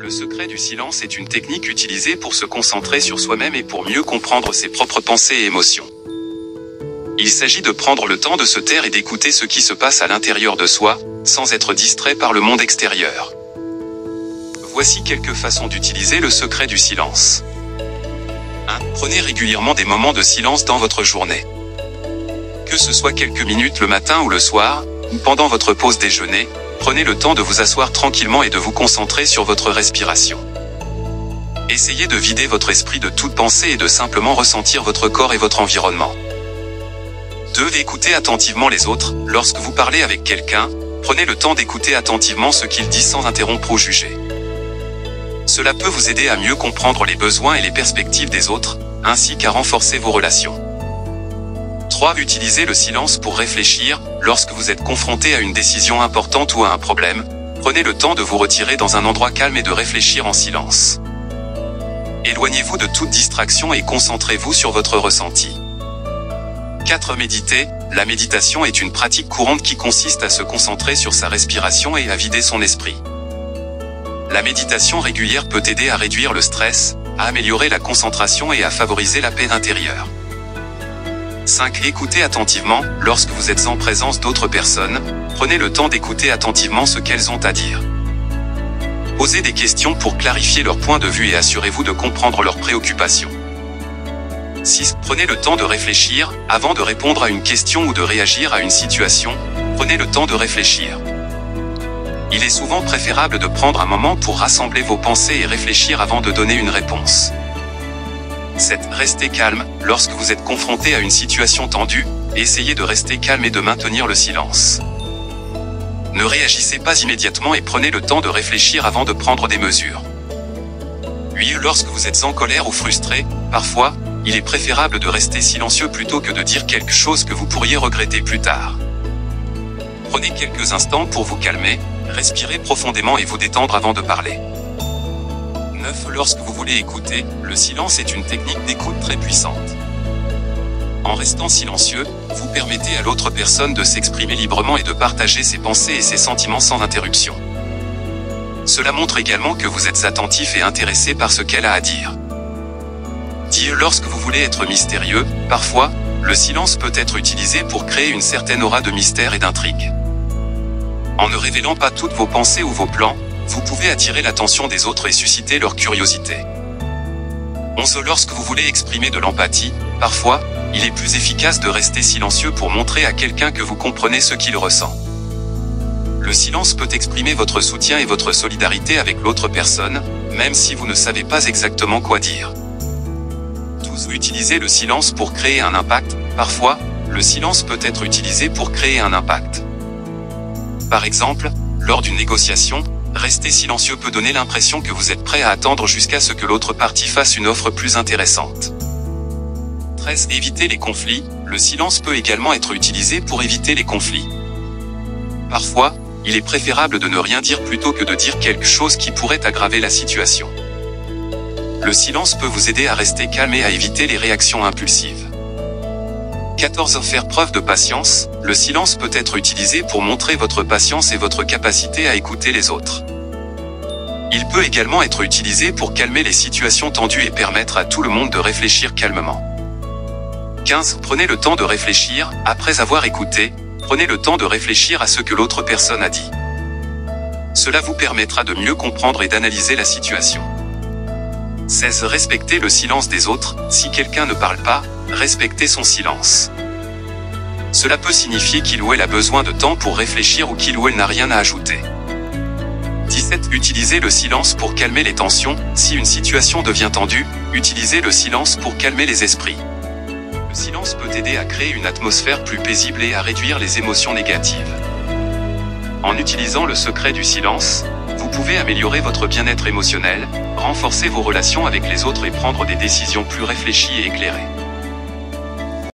Le secret du silence est une technique utilisée pour se concentrer sur soi-même et pour mieux comprendre ses propres pensées et émotions. Il s'agit de prendre le temps de se taire et d'écouter ce qui se passe à l'intérieur de soi, sans être distrait par le monde extérieur. Voici quelques façons d'utiliser le secret du silence. 1. Prenez régulièrement des moments de silence dans votre journée. Que ce soit quelques minutes le matin ou le soir, ou pendant votre pause déjeuner, prenez le temps de vous asseoir tranquillement et de vous concentrer sur votre respiration. Essayez de vider votre esprit de toute pensée et de simplement ressentir votre corps et votre environnement. 2. Écoutez attentivement les autres. Lorsque vous parlez avec quelqu'un, prenez le temps d'écouter attentivement ce qu'il dit sans interrompre ou juger. Cela peut vous aider à mieux comprendre les besoins et les perspectives des autres, ainsi qu'à renforcer vos relations. 3. Utilisez le silence pour réfléchir. Lorsque vous êtes confronté à une décision importante ou à un problème, prenez le temps de vous retirer dans un endroit calme et de réfléchir en silence. Éloignez-vous de toute distraction et concentrez-vous sur votre ressenti. 4. Méditez. La méditation est une pratique courante qui consiste à se concentrer sur sa respiration et à vider son esprit. La méditation régulière peut aider à réduire le stress, à améliorer la concentration et à favoriser la paix intérieure. 5. Écoutez attentivement. Lorsque vous êtes en présence d'autres personnes, prenez le temps d'écouter attentivement ce qu'elles ont à dire. Posez des questions pour clarifier leur point de vue et assurez-vous de comprendre leurs préoccupations. 6. Prenez le temps de réfléchir. Avant de répondre à une question ou de réagir à une situation, prenez le temps de réfléchir. Il est souvent préférable de prendre un moment pour rassembler vos pensées et réfléchir avant de donner une réponse. 7. Restez calme. Lorsque vous êtes confronté à une situation tendue, essayez de rester calme et de maintenir le silence. Ne réagissez pas immédiatement et prenez le temps de réfléchir avant de prendre des mesures. 8. Lorsque vous êtes en colère ou frustré, parfois, il est préférable de rester silencieux plutôt que de dire quelque chose que vous pourriez regretter plus tard. Prenez quelques instants pour vous calmer, respirez profondément et vous détendre avant de parler. 9. Lorsque vous voulez écouter, le silence est une technique d'écoute très puissante. En restant silencieux, vous permettez à l'autre personne de s'exprimer librement et de partager ses pensées et ses sentiments sans interruption. Cela montre également que vous êtes attentif et intéressé par ce qu'elle a à dire. 10. Lorsque vous voulez être mystérieux, parfois, le silence peut être utilisé pour créer une certaine aura de mystère et d'intrigue. En ne révélant pas toutes vos pensées ou vos plans, vous pouvez attirer l'attention des autres et susciter leur curiosité. 11. Lorsque vous voulez exprimer de l'empathie, parfois, il est plus efficace de rester silencieux pour montrer à quelqu'un que vous comprenez ce qu'il ressent. Le silence peut exprimer votre soutien et votre solidarité avec l'autre personne, même si vous ne savez pas exactement quoi dire. 12. Utilisez le silence pour créer un impact. Parfois, le silence peut être utilisé pour créer un impact. Par exemple, lors d'une négociation, rester silencieux peut donner l'impression que vous êtes prêt à attendre jusqu'à ce que l'autre partie fasse une offre plus intéressante. 13. Évitez les conflits. Le silence peut également être utilisé pour éviter les conflits. Parfois, il est préférable de ne rien dire plutôt que de dire quelque chose qui pourrait aggraver la situation. Le silence peut vous aider à rester calme et à éviter les réactions impulsives. 14. Faire preuve de patience. Le silence peut être utilisé pour montrer votre patience et votre capacité à écouter les autres. Il peut également être utilisé pour calmer les situations tendues et permettre à tout le monde de réfléchir calmement. 15. Prenez le temps de réfléchir. Après avoir écouté, prenez le temps de réfléchir à ce que l'autre personne a dit. Cela vous permettra de mieux comprendre et d'analyser la situation. 16. Respectez le silence des autres. Si quelqu'un ne parle pas, respectez son silence. Cela peut signifier qu'il ou elle a besoin de temps pour réfléchir ou qu'il ou elle n'a rien à ajouter. 17. Utilisez le silence pour calmer les tensions. Si une situation devient tendue, utilisez le silence pour calmer les esprits. Le silence peut aider à créer une atmosphère plus paisible et à réduire les émotions négatives. En utilisant le secret du silence, vous pouvez améliorer votre bien-être émotionnel, renforcer vos relations avec les autres et prendre des décisions plus réfléchies et éclairées.